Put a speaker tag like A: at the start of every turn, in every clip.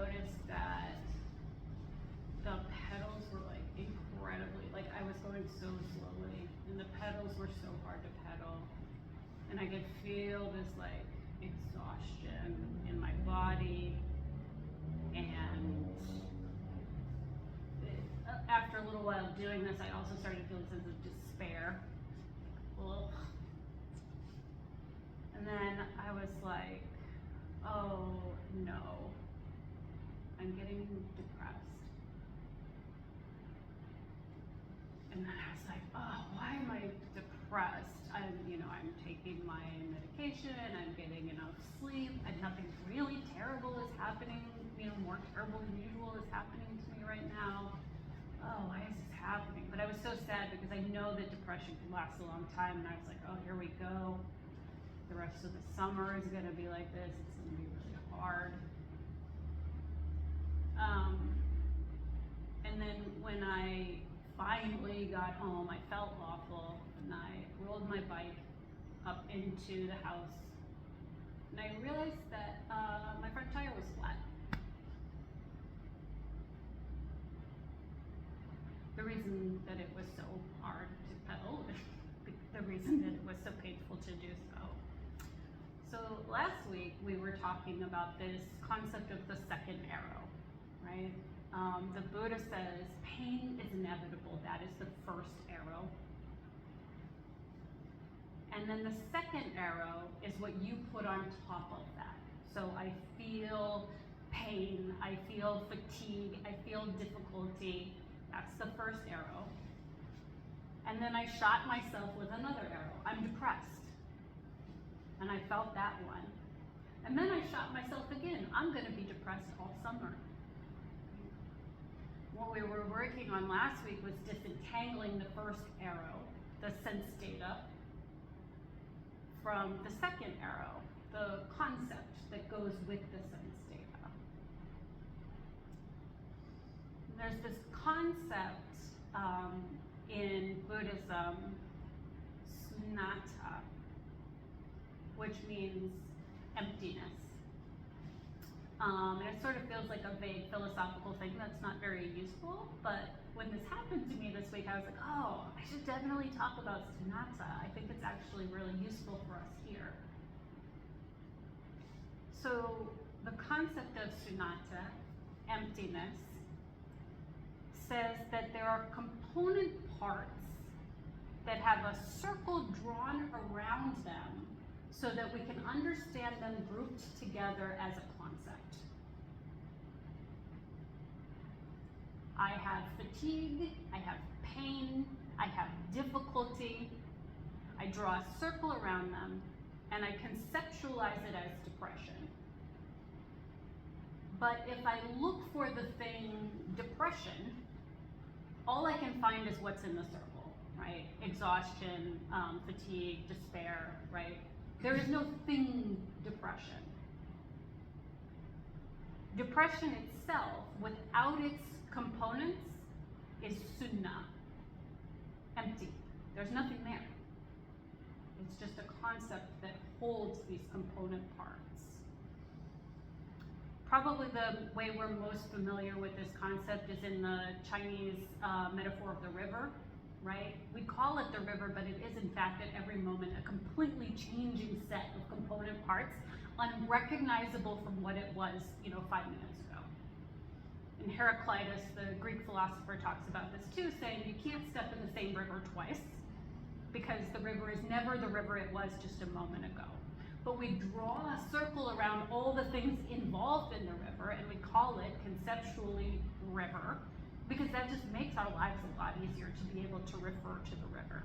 A: noticed that the pedals were like incredibly, like I was going so slowly and the pedals were so hard to pedal. And I could feel this like exhaustion in my body. And after a little while of doing this, I also started to feel a sense of despair. Ugh. And then I was like, oh no, I'm getting depressed. And then I was like, oh, why am I depressed? I'm taking my medication, I'm getting enough sleep, and nothing really terrible is happening, more terrible than usual is happening to me right now. Oh, why is this happening? But I was so sad because I know that depression can last a long time, and I was like, oh, here we go. The rest of the summer is gonna be like this, it's gonna be really hard. And then when I finally got home, I felt awful, and I rolled my bike up into the house, and I realized that my front tire was flat. The reason that it was so hard to pedal, the reason that it was so painful to do so. So last week we were talking about this concept of the second arrow, right? The Buddha says pain is inevitable. That is the first arrow. And then the second arrow is what you put on top of that. So I feel pain, I feel fatigue, I feel difficulty. That's the first arrow. And then I shot myself with another arrow. I'm depressed. And I felt that one. And then I shot myself again. I'm going to be depressed all summer. What we were working on last week was disentangling the first arrow, the sense data, from the second arrow, the concept that goes with the sense data. There's this concept in Buddhism, Sunna, which means emptiness. And it sort of feels like a vague philosophical thing that's not very useful, but when this happened to me this week, I was like, oh, I should definitely talk about Sunna. I think it's actually really useful for us here. So the concept of Sunna, emptiness, says that there are component parts that have a circle drawn around them so that we can understand them grouped together as a concept. I have fatigue, I have pain, I have difficulty. I draw a circle around them and I conceptualize it as depression. But if I look for the thing depression, all I can find is what's in the circle, right? Exhaustion, fatigue, despair, right? There is no thing depression. Depression itself, without its components, is sunna, empty. There's nothing there. It's just a concept that holds these component parts. Probably the way we're most familiar with this concept is in the Chinese metaphor of the river, right? We call it the river, but it is in fact at every moment a completely changing set of component parts, unrecognizable from what it was, 5 minutes ago. And Heraclitus, the Greek philosopher, talks about this too, saying you can't step in the same river twice because the river is never the river it was just a moment ago. But we draw a circle around all the things involved in the river and we call it conceptually river because that just makes our lives a lot easier to be able to refer to the river.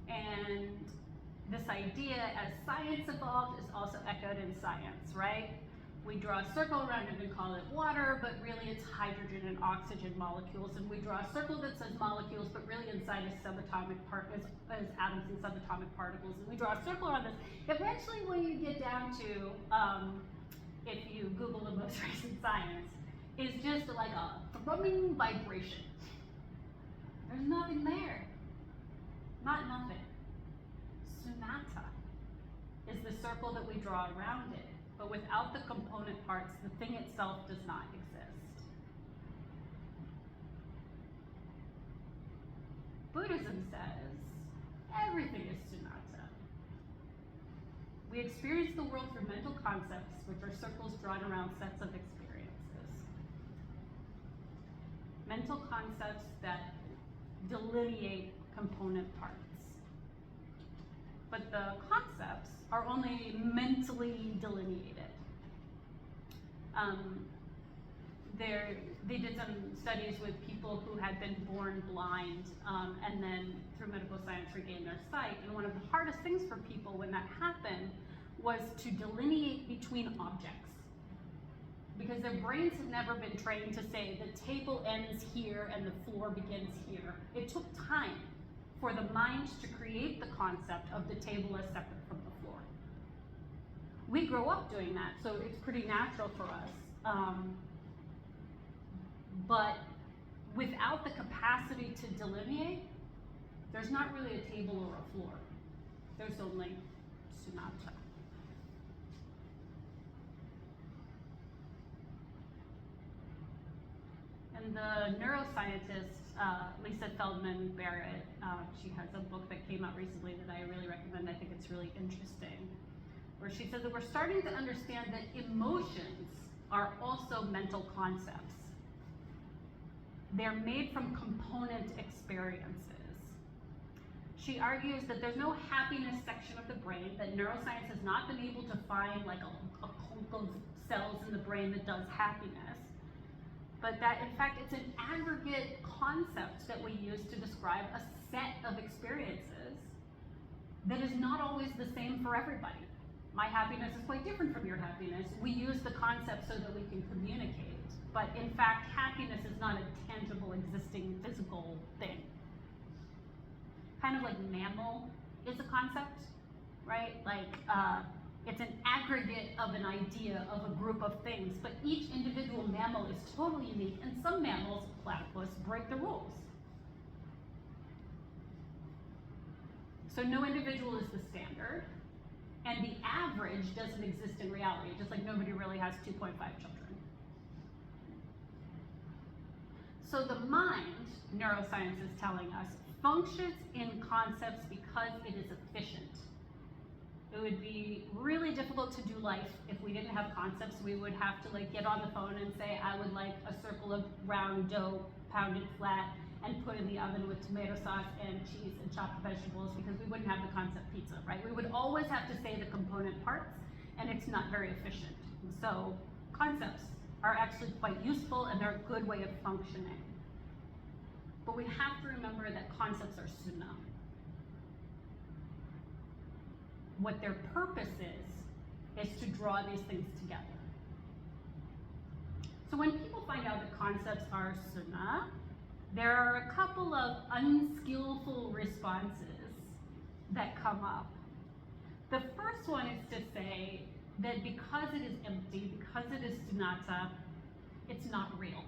A: And this idea, as science evolved, is also echoed in science, right? We draw a circle around it and call it water, but really it's hydrogen and oxygen molecules. And we draw a circle that says molecules, but really inside is subatomic particles, is atoms and subatomic particles. And we draw a circle around this. Eventually, when you get down to, if you Google the most recent science, is just like a thrumming vibration. There's nothing there. Not nothing. Sunna is the circle that we draw around it. but without the component parts, the thing itself does not exist. Buddhism says everything is sunnata. We experience the world through mental concepts, which are circles drawn around sets of experiences. Mental concepts that delineate component parts. But the concepts are only mentally delineated. They did some studies with people who had been born blind and then through medical science regained their sight. And one of the hardest things for people when that happened was to delineate between objects. Because their brains had never been trained to say the table ends here and the floor begins here. It took time for the mind to create the concept of the table as separate from the floor. We grow up doing that, so it's pretty natural for us. But without the capacity to delineate, there's not really a table or a floor. There's only sunnata. And the neuroscientist, Lisa Feldman Barrett, she has a book that came out recently that I really recommend. I think it's really interesting, where she says that we're starting to understand that emotions are also mental concepts. They're made from component experiences. She argues that there's no happiness section of the brain, that neuroscience has not been able to find like a clump of cells in the brain that does happiness, but that in fact it's an aggregate concept that we use to describe a set of experiences that is not always the same for everybody. My happiness is quite different from your happiness. We use the concept so that we can communicate. But in fact, happiness is not a tangible, existing, physical thing. Kind of like mammal is a concept, right? Like it's an aggregate of an idea of a group of things, but each individual mammal is totally unique, and some mammals, platypus, break the rules. So no individual is the standard, and the average doesn't exist in reality, just like nobody really has 2.5 children. So the mind, neuroscience is telling us, functions in concepts because it is efficient. It would be really difficult to do life if we didn't have concepts. We would have to like get on the phone and say, I would like a circle of round dough pounded flat and put in the oven with tomato sauce and cheese and chopped vegetables, because we wouldn't have the concept pizza, right? We would always have to say the component parts, and it's not very efficient. So concepts are actually quite useful, and they're a good way of functioning. But we have to remember that concepts are sunnah. What their purpose is to draw these things together. So when people find out that concepts are sunnah, there are a couple of unskillful responses that come up. The first one is to say that because it is empty, because it is sunnata, it's not real.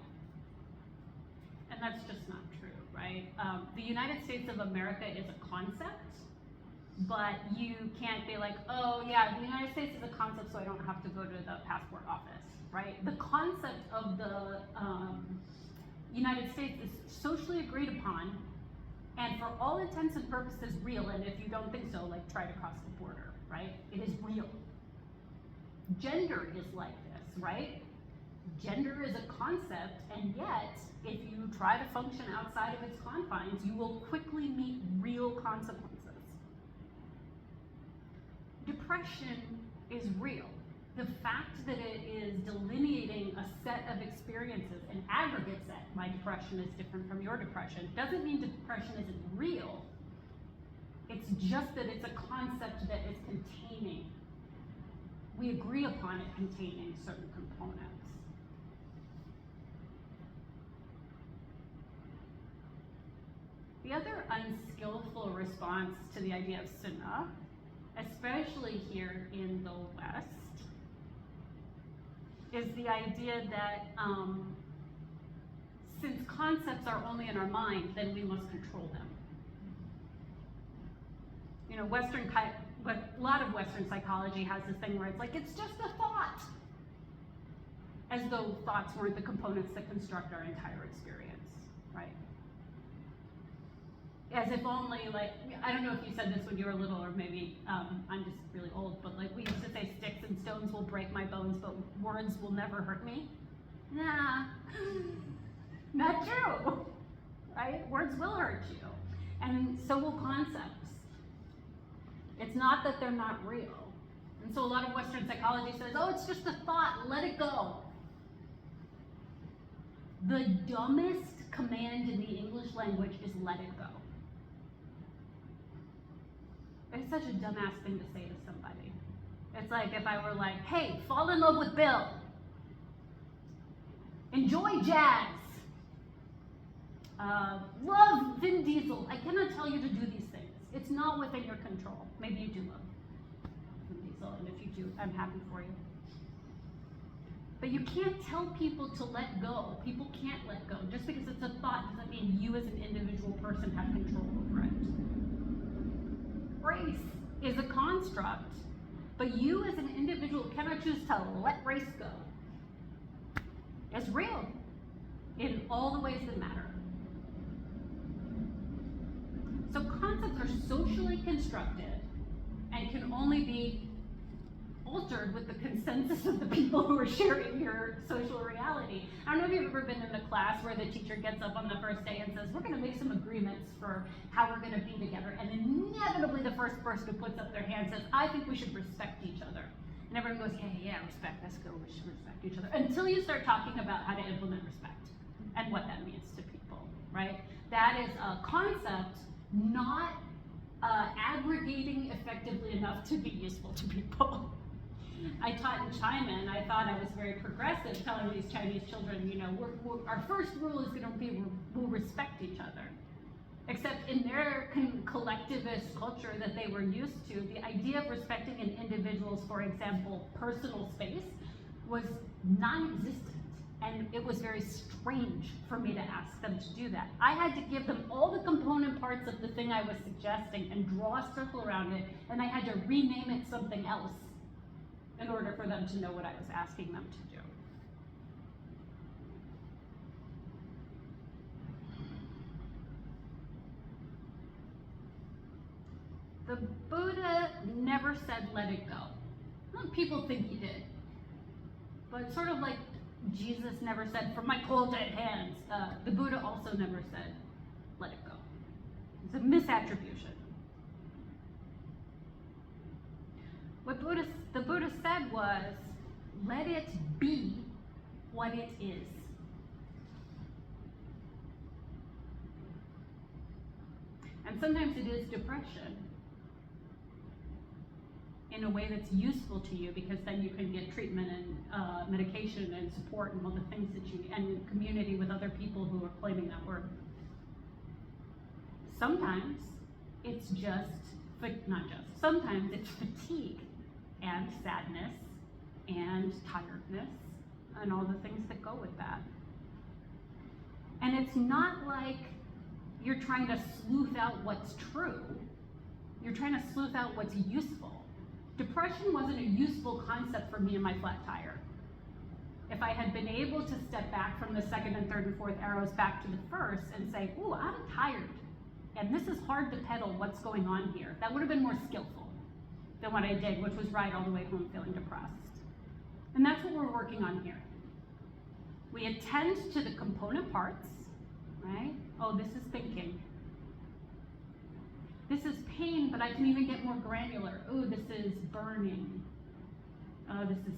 A: And that's just not true, right? The United States of America is a concept, but you can't be like, oh yeah, the United States is a concept, so I don't have to go to the passport office, right? The concept of the United States is socially agreed upon, and for all intents and purposes real, and if you don't think so, like try to cross the border, right? It is real. Gender is like this, right? Gender is a concept, and yet, if you try to function outside of its confines, you will quickly meet real consequences. Depression is real. The fact that it is delineating a set of experiences, an aggregate set, my depression is different from your depression, doesn't mean depression isn't real. It's just that it's a concept that is containing. We agree upon it containing certain components. The other unskillful response to the idea of sunnah, especially here in the West, is the idea that since concepts are only in our mind, then we must control them. You know, Western but a lot of Western psychology has this thing where it's like, it's just a thought. As though thoughts weren't the components that construct our entire experience, right? As if only, like, I don't know if you said this when you were little, or maybe I'm just really old, but like we used to say sticks and stones will break my bones, but words will never hurt me. Nah, not true, right? Words will hurt you, and so will concepts. It's not that they're not real. And so a lot of Western psychology says, oh, it's just a thought, let it go. The dumbest command in the English language is let it go. It's such a dumbass thing to say to somebody. It's like if I were like, hey, fall in love with Bill. Enjoy jazz. Love Vin Diesel. I cannot tell you to do these things. It's not within your control. Maybe you do love Vin Diesel, and if you do, I'm happy for you. But you can't tell people to let go. People can't let go. Just because it's a thought doesn't mean you as an individual person have control over it. Race is a construct, but you as an individual cannot choose to let race go. It's real in all the ways that matter. So concepts are socially constructed and can only be altered with the consensus of the people who are sharing your social reality. I don't know if you've ever been in a class where the teacher gets up on the first day and says, we're going to make some agreements for how we're going to be together. And inevitably the first person who puts up their hand says, I think we should respect each other. And everyone goes, yeah, respect, let's go, we should respect each other. Until you start talking about how to implement respect and what that means to people, right? That is a concept not aggregating effectively enough to be useful to people. I taught in China, and I thought I was very progressive, telling these Chinese children, you know, our first rule is going to be we'll respect each other. Except in their collectivist culture that they were used to, the idea of respecting an individual's, for example, personal space was non-existent. And it was very strange for me to ask them to do that. I had to give them all the component parts of the thing I was suggesting and draw a circle around it, and I had to rename it something else in order for them to know what I was asking them to do. The Buddha never said let it go. Well, people think he did. But sort of like Jesus never said, from my cold dead hands, the Buddha also never said let it go. It's a misattribution. What the Buddha said was, let it be what it is. And sometimes it is depression in a way that's useful to you, because then you can get treatment and medication and support and all the things that you, and community with other people who are claiming that word. Sometimes it's sometimes it's fatigue and sadness and tiredness and all the things that go with that. And it's not like you're trying to sleuth out what's true. You're trying to sleuth out what's useful. Depression wasn't a useful concept for me in my flat tire. If I had been able to step back from the second and third and fourth arrows back to the first and say, ooh, I'm tired, and this is hard to pedal, what's going on here? That would have been more skillful than what I did, which was ride all the way home feeling depressed. And that's what we're working on here. We attend to the component parts, right? Oh, this is thinking. This is pain, but I can even get more granular. Oh, this is burning. This is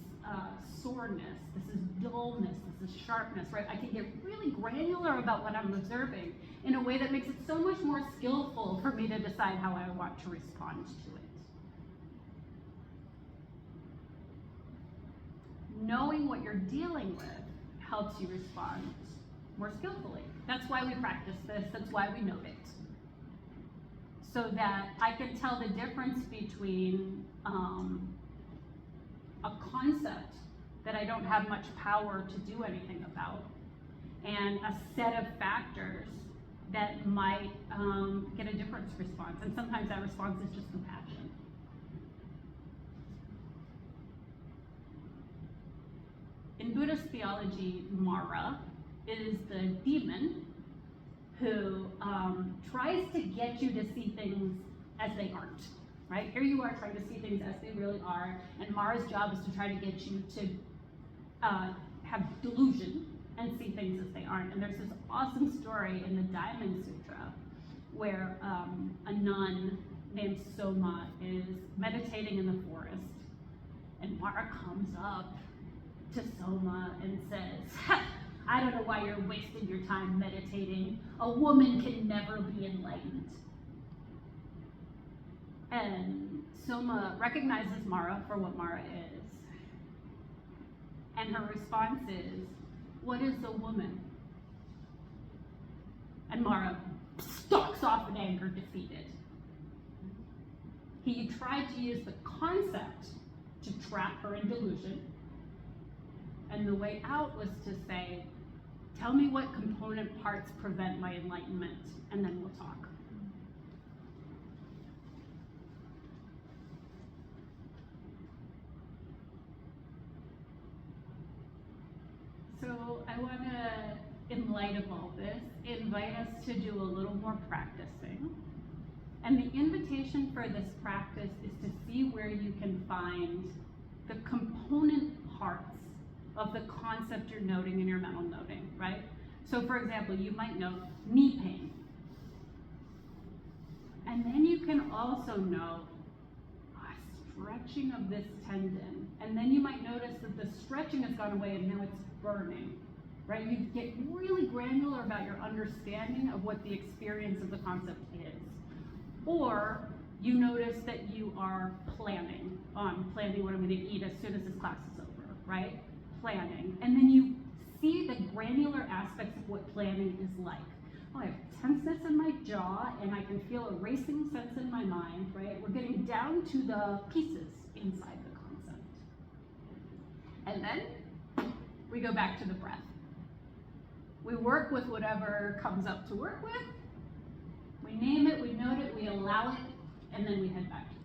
A: soreness. This is dullness. This is sharpness, right? I can get really granular about what I'm observing in a way that makes it so much more skillful for me to decide how I want to respond to it. Knowing what you're dealing with helps you respond more skillfully. That's why we practice this. That's why we note it. So that I can tell the difference between a concept that I don't have much power to do anything about and a set of factors that might get a different response. And sometimes that response is just compassion. Buddhist theology, Mara is the demon who tries to get you to see things as they aren't, right? Here you are trying to see things as they really are, and Mara's job is to try to get you to have delusion and see things as they aren't. And there's this awesome story in the Diamond Sutra where a nun named Soma is meditating in the forest, and Mara comes up to Soma and says, "Ha, I don't know why you're wasting your time meditating. A woman can never be enlightened." And Soma recognizes Mara for what Mara is. And her response is, "What is a woman?" And Mara stalks off in anger, defeated. He tried to use the concept to trap her in delusion. And the way out was to say, "Tell me what component parts prevent my enlightenment, and then we'll talk." So I want to, in light of all this, invite us to do a little more practicing. And the invitation for this practice is to see where you can find the component parts of the concept you're noting in your mental noting, right? So for example, you might note knee pain. And then you can also note stretching of this tendon. And then you might notice that the stretching has gone away and now it's burning, right? You get really granular about your understanding of what the experience of the concept is. Or you notice that you are planning what I'm going to eat as soon as this class is over, right? Planning. And then you see the granular aspects of what planning is like. Oh, I have tenseness in my jaw and I can feel a racing sense in my mind, right? We're getting down to the pieces inside the concept. And then we go back to the breath. We work with whatever comes up to work with. We name it, we note it, we allow it, and then we head back to